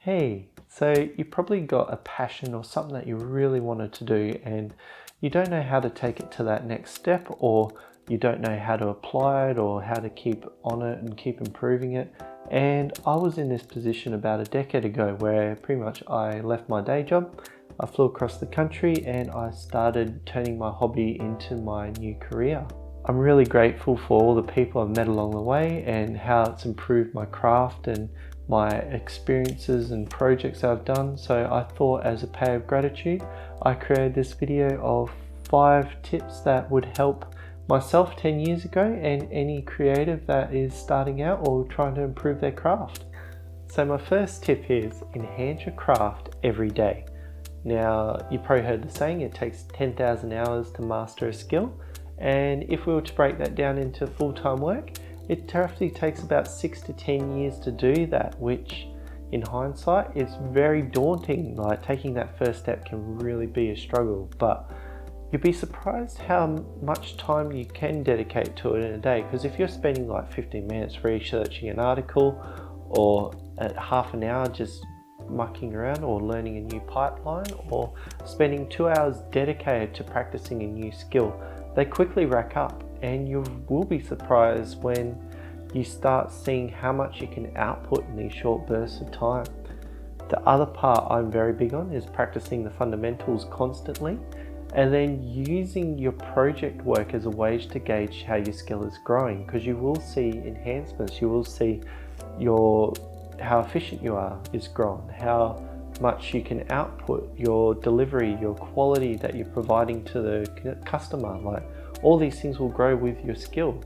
Hey, so you probably got a passion or something that you really wanted to do and you don't know how to take it to that next step, or you don't know how to apply it or how to keep on it and keep improving it. And I was in this position about a decade ago where pretty much I left my day job, I flew across the country and I started turning my hobby into my new career. I'm really grateful for all the people I've met along the way and how it's improved my craft and my experiences and projects I've done. So I thought, as a pay of gratitude, I created this video of 5 tips that would help myself 10 years ago and any creative that is starting out or trying to improve their craft. So my first tip is enhance your craft every day. Now, you probably heard the saying, it takes 10,000 hours to master a skill. And if we were to break that down into full-time work, it roughly takes about 6 to 10 years to do that, which in hindsight is very daunting. Like, taking that first step can really be a struggle, but you'd be surprised how much time you can dedicate to it in a day. Because if you're spending like 15 minutes researching an article, or half an hour just mucking around or learning a new pipeline, or spending 2 hours dedicated to practicing a new skill, they quickly rack up, and you will be surprised when you start seeing how much you can output in these short bursts of time. The other part I'm very big on is practicing the fundamentals constantly, and then using your project work as a way to gauge how your skill is growing, because you will see enhancements. You will see how efficient you are is grown, how much you can output, your delivery, your quality that you're providing to the customer. Like, all these things will grow with your skill.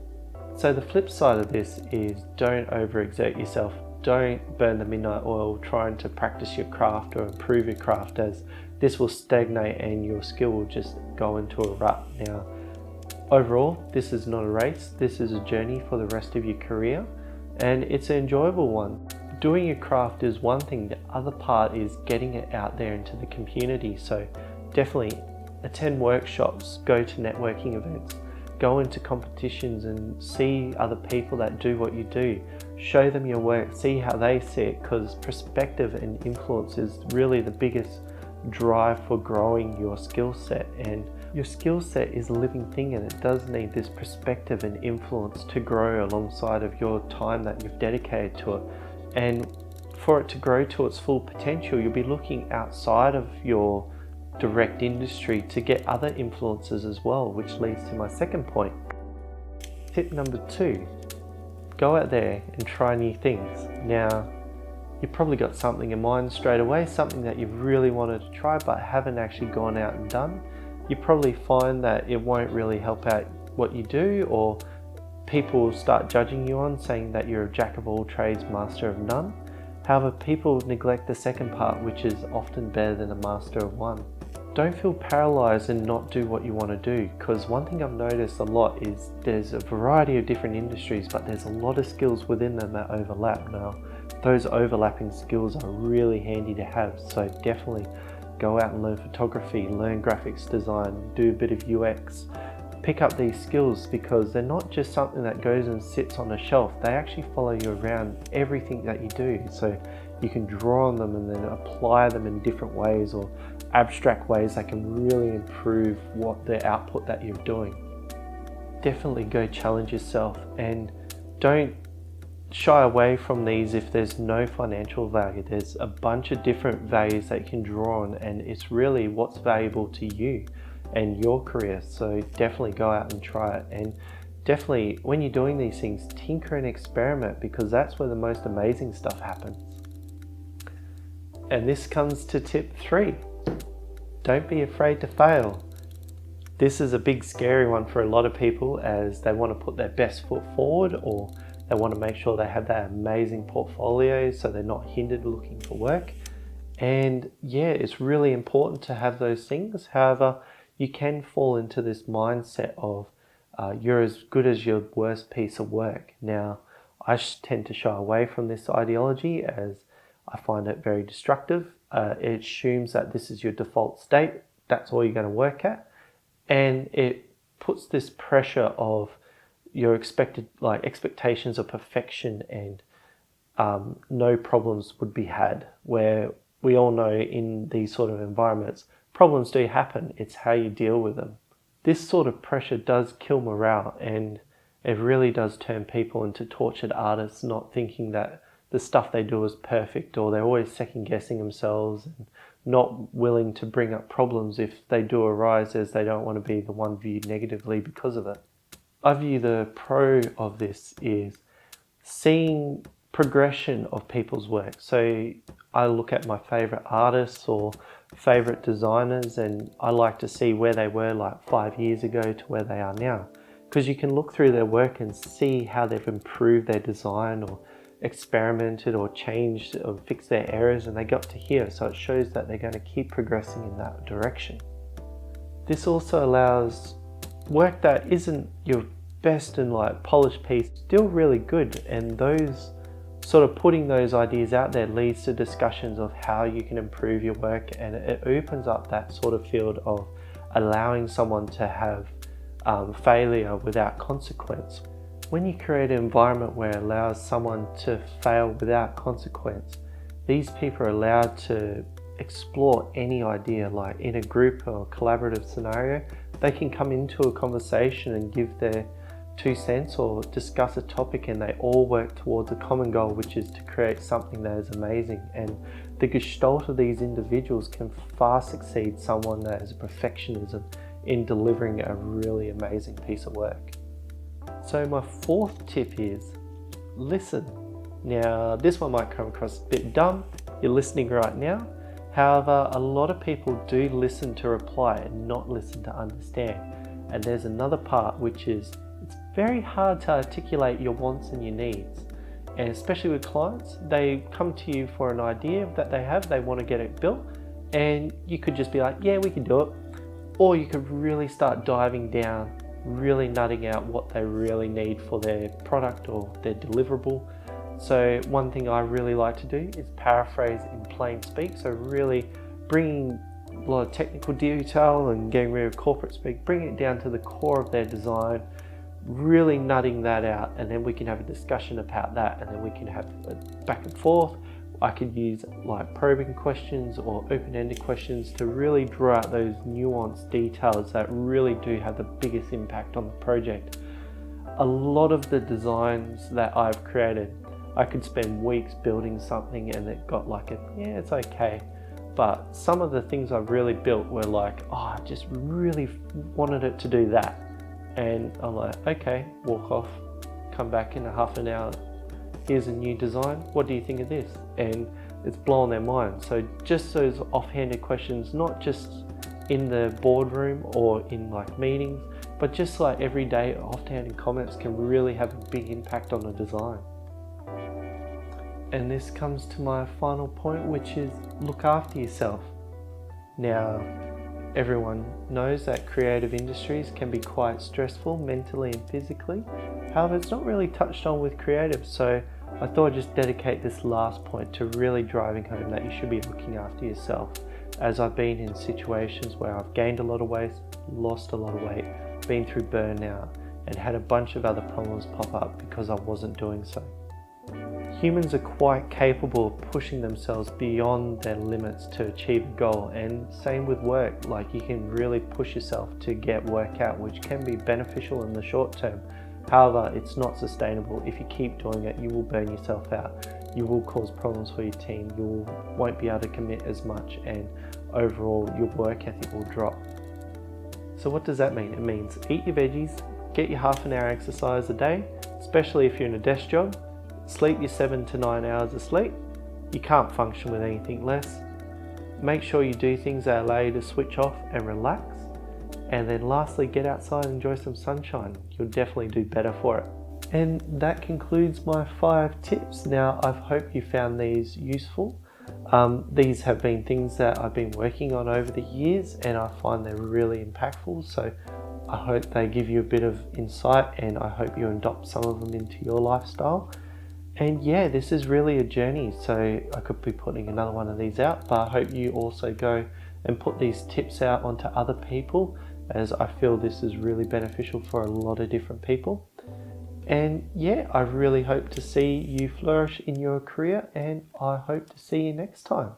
So the flip side of this is, don't overexert yourself. Don't burn the midnight oil trying to practice your craft or improve your craft, as this will stagnate and your skill will just go into a rut. Now, overall, this is not a race. This is a journey for the rest of your career, and it's an enjoyable one. Doing your craft is one thing. The other part is getting it out there into the community. So definitely attend workshops, go to networking events, go into competitions and see other people that do what you do. Show them your work, see how they see it, because perspective and influence is really the biggest drive for growing your skill set. And your skill set is a living thing, and it does need this perspective and influence to grow alongside of your time that you've dedicated to it. And for it to grow to its full potential, you'll be looking outside of your direct industry to get other influences as well, which leads to my second point. Tip number 2, go out there and try new things. Now, you've probably got something in mind straight away, something that you've really wanted to try but haven't actually gone out and done. You probably find that it won't really help out what you do, or people will start judging you on, saying that you're a jack of all trades, master of none. However, people neglect the second part, which is often better than a master of one. Don't feel paralyzed and not do what you want to do, because one thing I've noticed a lot is there's a variety of different industries, but there's a lot of skills within them that overlap. Now, those overlapping skills are really handy to have, so definitely go out and learn photography, learn graphics design, do a bit of UX. Pick up these skills, because they're not just something that goes and sits on a shelf. They actually follow you around everything that you do, so you can draw on them and then apply them in different ways, or abstract ways that can really improve what the output that you're doing. Definitely go challenge yourself, and don't shy away from these if there's no financial value. There's a bunch of different values that you can draw on, and it's really what's valuable to you and your career. So definitely go out and try it, and definitely when you're doing these things, tinker and experiment, because that's where the most amazing stuff happens. And this comes to tip 3. Don't be afraid to fail. This is a big scary one for a lot of people, as they want to put their best foot forward, or they want to make sure they have that amazing portfolio so they're not hindered looking for work. And yeah, it's really important to have those things. However, you can fall into this mindset of you're as good as your worst piece of work. Now, I tend to shy away from this ideology, as I find it very destructive. It assumes that this is your default state, that's all you're going to work at, and it puts this pressure of your expectations of perfection and no problems would be had, where we all know in these sort of environments, problems do happen. It's how you deal with them. This sort of pressure does kill morale, and it really does turn people into tortured artists, not thinking that the stuff they do is perfect, or they're always second guessing themselves and not willing to bring up problems if they do arise, as they don't want to be the one viewed negatively because of it. I view the pro of this is seeing progression of people's work. So I look at my favorite artists or favorite designers, and I like to see where they were like 5 years ago to where they are now, because you can look through their work and see how they've improved their design or experimented or changed or fixed their errors, and they got to here. So it shows that they're going to keep progressing in that direction. This also allows work that isn't your best and like polished piece still really good, and those sort of putting those ideas out there leads to discussions of how you can improve your work, and it opens up that sort of field of allowing someone to have failure without consequence. When you create an environment where it allows someone to fail without consequence, these people are allowed to explore any idea. Like in a group or collaborative scenario, they can come into a conversation and give their 2 cents or discuss a topic, and they all work towards a common goal, which is to create something that is amazing. And the gestalt of these individuals can far succeed someone that is a perfectionism in delivering a really amazing piece of work. So my 4th tip is listen. Now this one might come across a bit dumb, you're listening right now. However, a lot of people do listen to reply and not listen to understand. And there's another part, which is it's very hard to articulate your wants and your needs. And especially with clients, they come to you for an idea that they want to get it built, and you could just be like, yeah, we can do it. Or you could really start diving down, really nutting out what they really need for their product or their deliverable. So one thing I really like to do is paraphrase in plain speak. So really bringing a lot of technical detail and getting rid of corporate speak, bringing it down to the core of their design, really nutting that out, and then we can have a discussion about that, and then we can have a back and forth. I could use like probing questions or open-ended questions to really draw out those nuanced details that really do have the biggest impact on the project. A lot of the designs that I've created, I could spend weeks building something and it got like it's okay. But some of the things I've really built were like, I just really wanted it to do that. And I'm like, okay, walk off, come back in a half an hour. Here's a new design. What do you think of this? And it's blown their mind. So just those offhanded questions, not just in the boardroom or in like meetings, but just like everyday offhanded comments can really have a big impact on the design. And this comes to my final point, which is look after yourself. Now, everyone knows that creative industries can be quite stressful mentally and physically. However, it's not really touched on with creatives, so I thought I'd just dedicate this last point to really driving home that you should be looking after yourself, as I've been in situations where I've gained a lot of weight, lost a lot of weight, been through burnout, and had a bunch of other problems pop up because I wasn't doing so. Humans are quite capable of pushing themselves beyond their limits to achieve a goal, and same with work. Like you can really push yourself to get work out, which can be beneficial in the short term. However, it's not sustainable. If you keep doing it, you will burn yourself out. You will cause problems for your team. You won't be able to commit as much, and overall your work ethic will drop. So what does that mean? It means eat your veggies, get your half an hour exercise a day, especially if you're in a desk job. Sleep your 7 to 9 hours of sleep. You can't function with anything less. Make sure you do things that allow you to switch off and relax. And then lastly, get outside and enjoy some sunshine. You'll definitely do better for it. And that concludes my 5 tips. Now, I hope you found these useful. These have been things that I've been working on over the years, and I find they're really impactful. So I hope they give you a bit of insight, and I hope you adopt some of them into your lifestyle. And yeah, this is really a journey, so I could be putting another one of these out, but I hope you also go and put these tips out onto other people, as I feel this is really beneficial for a lot of different people. And yeah, I really hope to see you flourish in your career, and I hope to see you next time.